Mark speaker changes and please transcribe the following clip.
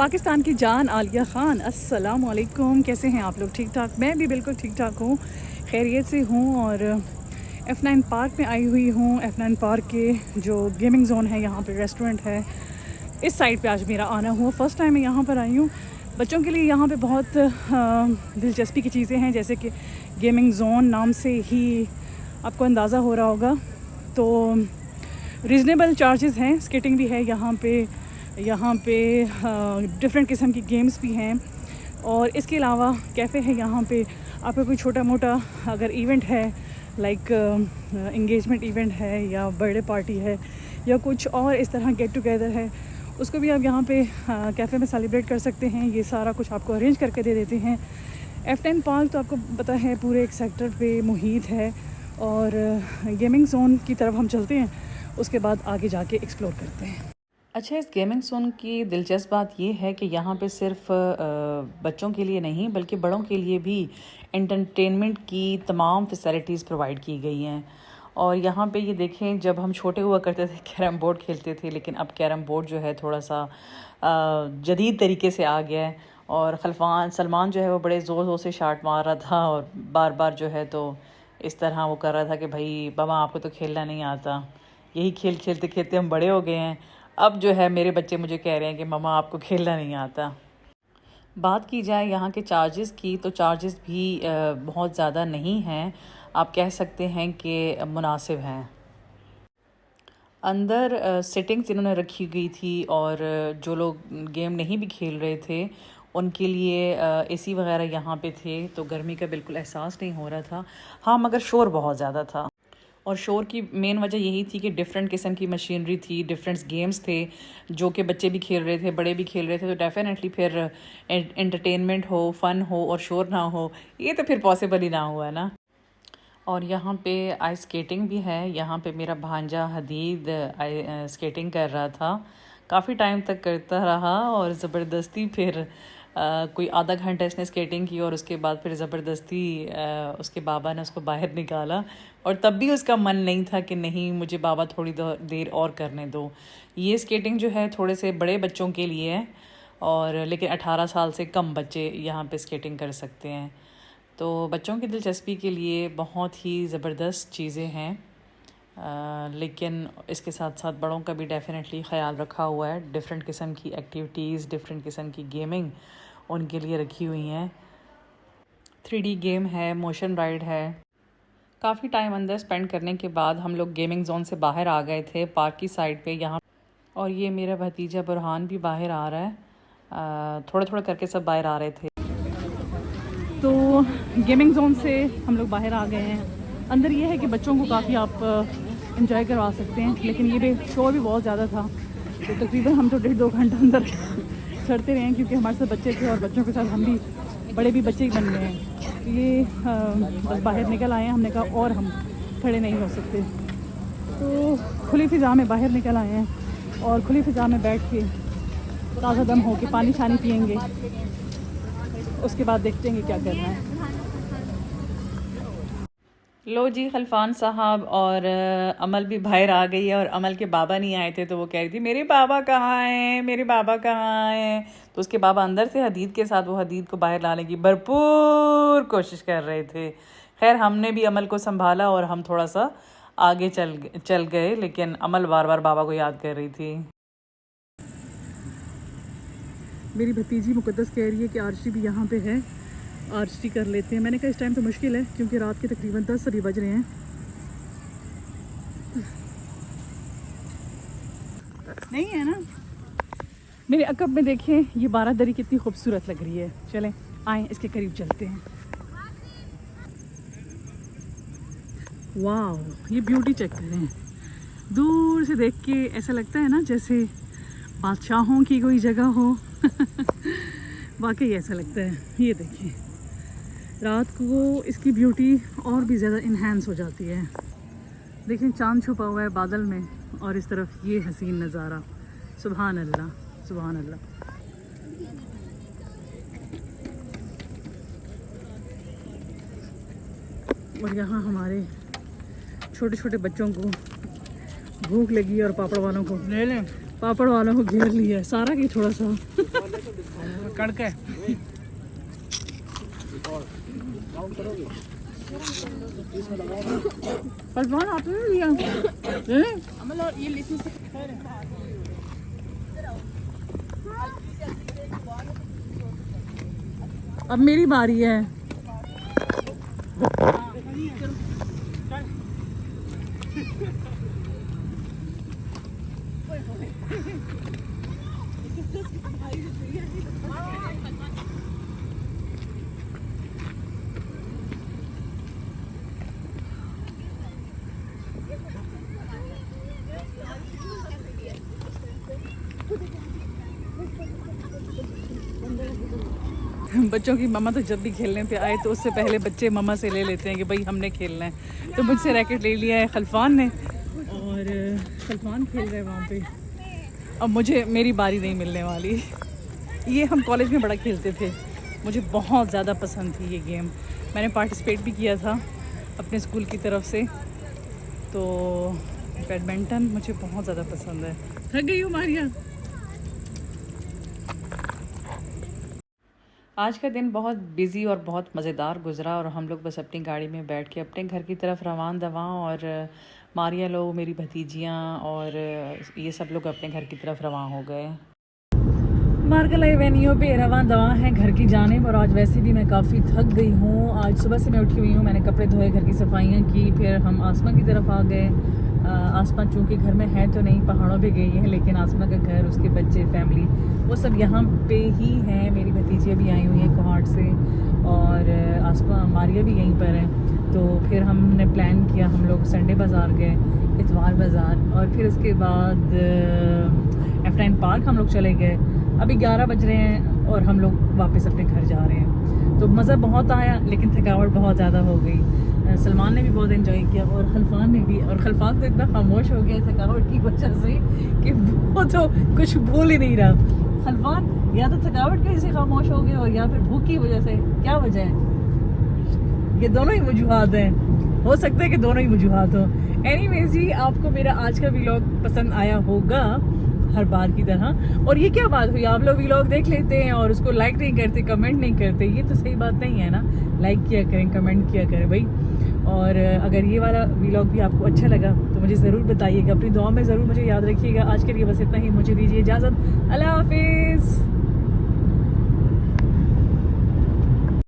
Speaker 1: पाकिस्तान की जान आलिया ख़ान, अस्सलाम वालेकुम। कैसे हैं आप लोग? ठीक ठाक? मैं भी बिल्कुल ठीक ठाक हूँ, खैरियत से हूँ। और F9 पार्क में आई हुई हूँ। F9 पार्क के जो गेमिंग जोन है, यहाँ पे रेस्टोरेंट है, इस साइड पे आज मेरा आना हुआ। फ़र्स्ट टाइम मैं यहाँ पर आई हूँ। बच्चों के लिए यहाँ पे बहुत दिलचस्पी की चीज़ें हैं, जैसे कि गेमिंग जोन नाम से ही आपको अंदाज़ा हो रहा होगा। तो रीज़नेबल चार्जेस हैं, स्केटिंग भी है यहाँ पे डिफरेंट किस्म की गेम्स भी हैं। और इसके अलावा कैफ़े है यहाँ पे। आपका कोई छोटा मोटा अगर इवेंट है, लाइक इंगेजमेंट इवेंट है या बर्थडे पार्टी है या कुछ और इस तरह गेट टुगेदर है, उसको भी आप यहाँ पे कैफ़े में सेलिब्रेट कर सकते हैं। ये सारा कुछ आपको अरेंज करके दे देते हैं। F10 पार्क तो आपको पता है पूरे एक सेक्टर पे मुहित है। और गेमिंग जोन की तरफ हम चलते हैं, उसके बाद आगे जाके एक्सप्लोर करते हैं।
Speaker 2: अच्छा, इस गेमिंग जोन की दिलचस्प बात ये है कि यहाँ पे सिर्फ बच्चों के लिए नहीं बल्कि बड़ों के लिए भी एंटरटेनमेंट की तमाम फैसिलिटीज़ प्रोवाइड की गई हैं। और यहाँ पे ये देखें, जब हम छोटे हुआ करते थे कैरम बोर्ड खेलते थे, लेकिन अब कैरम बोर्ड जो है थोड़ा सा जदीद तरीके से आ गया है। और सलमान जो है वो बड़े ज़ोर ज़ोर से शाट मार रहा था और बार बार जो है तो इस तरह वो कर रहा था कि भाई बाबा आपको तो खेलना नहीं आता, यही खेल खेलते खेलते हम बड़े हो गए हैं। अब जो है मेरे बच्चे मुझे कह रहे हैं कि मम्मा आपको खेलना नहीं आता। बात की जाए यहाँ के चार्जेस की, तो चार्जेस भी बहुत ज़्यादा नहीं हैं, आप कह सकते हैं कि मुनासिब हैं। अंदर सेटिंग्स इन्होंने रखी गई थी और जो लोग गेम नहीं भी खेल रहे थे उनके लिए एसी वगैरह यहाँ पे थे, तो गर्मी का बिल्कुल एहसास नहीं हो रहा था। हाँ, मगर शोर बहुत ज़्यादा था। और शोर की मेन वजह यही थी कि डिफरेंट किस्म की मशीनरी थी, डिफरेंट गेम्स थे जो कि बच्चे भी खेल रहे थे, बड़े भी खेल रहे थे। तो डेफिनेटली फिर एंटरटेनमेंट हो, फ़न हो और शोर ना हो, ये तो फिर पॉसिबल ही ना हुआ ना। और यहाँ पे आइस स्केटिंग भी है। यहाँ पे मेरा भांजा हदीद स्केटिंग कर रहा था, काफ़ी टाइम तक करता रहा और ज़बरदस्ती फिर कोई आधा घंटा इसने स्केटिंग की और उसके बाद फिर ज़बरदस्ती उसके बाबा ने उसको बाहर निकाला। और तब भी उसका मन नहीं था कि नहीं, मुझे बाबा थोड़ी देर और करने दो। ये स्केटिंग जो है थोड़े से बड़े बच्चों के लिए है, और लेकिन 18 साल से कम बच्चे यहाँ पे स्केटिंग कर सकते हैं। तो बच्चों की दिलचस्पी के लिए बहुत ही ज़बरदस्त चीज़ें हैं। लेकिन इसके साथ साथ बड़ों का भी डेफिनेटली ख़्याल रखा हुआ है। डिफरेंट किस्म की एक्टिविटीज़, डिफरेंट किस्म की गेमिंग उनके लिए रखी हुई हैं। 3D गेम है, मोशन राइड है। काफ़ी टाइम अंदर स्पेंड करने के बाद हम लोग गेमिंग जोन से बाहर आ गए थे पार्क की साइड पे यहाँ। और ये मेरा भतीजा बुरहान भी बाहर आ रहा है, थोड़ा थोड़ा करके सब बाहर आ रहे थे।
Speaker 1: तो गेमिंग जोन से हम लोग बाहर आ गए हैं। अंदर ये है कि बच्चों को काफ़ी आप इंजॉय करवा सकते हैं, लेकिन ये भी शोर भी बहुत ज़्यादा था। तो तकरीबन हम तो 1.5-2 घंटा अंदर चढ़ते रहे हैं, क्योंकि हमारे साथ बच्चे थे और बच्चों के साथ हम भी बड़े भी बच्चे ही बन गए हैं। ये बस बाहर निकल आए हैं, हमने कहा और हम खड़े नहीं हो सकते, तो खुली फ़िज़ा में बाहर निकल आए हैं और खुली फ़िज़ा में बैठ के ताज़ा दम हो के पानी शानी पियेंगे। उसके बाद देखते हैं क्या करना है।
Speaker 2: लो जी, खलफान साहब और अमल भी बाहर आ गई है। और अमल के बाबा नहीं आए थे, तो वो कह रही थी मेरे बाबा कहाँ हैं, मेरे बाबा कहाँ हैं। तो उसके बाबा अंदर थे हदीद के साथ, वो हदीद को बाहर लाने की भरपूर कोशिश कर रहे थे। खैर, हमने भी अमल को संभाला और हम थोड़ा सा आगे चल गए, लेकिन अमल बार बार बाबा को याद कर रही थी।
Speaker 1: मेरी भतीजी मुकद्दस कह रही है कि आरती भी यहाँ पे है, आरती कर लेते हैं। मैंने कहा इस टाइम तो मुश्किल है, क्योंकि रात के तकरीबन 10 अभी बज रहे हैं। नहीं है ना। मेरे अकब में देखें ये बारादरी कितनी खूबसूरत लग रही है। चलें आए इसके करीब चलते हैं। वाह, ये ब्यूटी चेक करें। दूर से देख के ऐसा लगता है ना जैसे बादशाहों की कोई जगह हो। वाकई ऐसा लगता है। ये देखिए, रात को इसकी ब्यूटी और भी ज़्यादा इन्हांस हो जाती है। देखें, चांद छुपा हुआ है बादल में और इस तरफ ये हसीन नज़ारा। सुभान अल्लाह, सुभान अल्लाह। और यहाँ हमारे छोटे छोटे बच्चों को भूख लगी और पापड़ वालों को ले लें पापड़ वालों को घेर लिया है सारा की थोड़ा सा
Speaker 3: कड़का है।
Speaker 1: पलवान आपने नहीं लिया अब मेरी बारी है। बच्चों की मम्मा तो जब भी खेलने पे आए तो उससे पहले बच्चे मम्मा से ले लेते हैं कि भाई हमने खेलना है। तो मुझसे रैकेट ले लिया है खलफान ने और खलफान खेल रहे हैं वहाँ पे। अब मुझे मेरी बारी नहीं मिलने वाली। ये हम कॉलेज में बड़ा खेलते थे, मुझे बहुत ज़्यादा पसंद थी ये गेम। मैंने पार्टिसिपेट भी किया था अपने स्कूल की तरफ से। तो बैडमिंटन मुझे बहुत ज़्यादा पसंद है। थक गई हूँ मारिया।
Speaker 2: आज का दिन बहुत बिज़ी और बहुत मज़ेदार गुजरा और हम लोग बस अपनी गाड़ी में बैठ के अपने घर की तरफ रवान दवा और मारिया लोग, मेरी भतीजियाँ और ये सब लोग अपने घर की तरफ रवान हो गए। मार्गल एवेन्यू पे रवान दवा है घर की जानिब। और आज वैसे भी मैं काफ़ी थक गई हूँ। आज सुबह से मैं उठी हुई हूँ, मैंने कपड़े धोए, घर की सफाइयाँ की, फिर हम आसमा की तरफ आ गए। आसमा चूँकि घर में है तो नहीं, पहाड़ों पे गई है, लेकिन आसमा का घर, उसके बच्चे, फैमिली वो सब यहाँ पे ही हैं। मेरी भतीजियाँ भी आई हुई हैं कोहाट से और आसमा मारिया भी यहीं पर है। तो फिर हमने प्लान किया, हम लोग संडे बाज़ार गए, इतवार बाज़ार, और फिर उसके बाद F9 पार्क हम लोग चले गए। अभी 11 बज रहे हैं और हम लोग वापस अपने घर जा रहे हैं। तो मज़ा बहुत आया लेकिन थकावट बहुत ज़्यादा हो गई। सलमान ने भी बहुत एंजॉय किया और खलफान ने भी। और खलफान तो इतना खामोश हो गया थकावट की वजह से कि वो तो कुछ बोल ही नहीं रहा। खलफान या तो थकावट की वजह से खामोश हो गए और या फिर भूख की वजह से। क्या वजह है? ये दोनों ही वजूहात हैं, हो सकता है कि दोनों ही वजूहात हो। एनीवेज जी, आपको मेरा आज का व्लॉग पसंद आया होगा हर बार की तरह। और ये क्या बात हुई, आप लोग व्लॉग देख लेते हैं और उसको लाइक नहीं करते, कमेंट नहीं करते, ये तो सही बात नहीं है ना। लाइक किया करें, कमेंट किया करें भाई। और अगर ये वाला व्लॉग भी आपको अच्छा लगा तो मुझे ज़रूर बताइएगा, अपनी दुआ में ज़रूर मुझे याद रखिएगा। आज के लिए बस इतना ही, मुझे दीजिए इजाज़त। अल्लाह हाफिज़।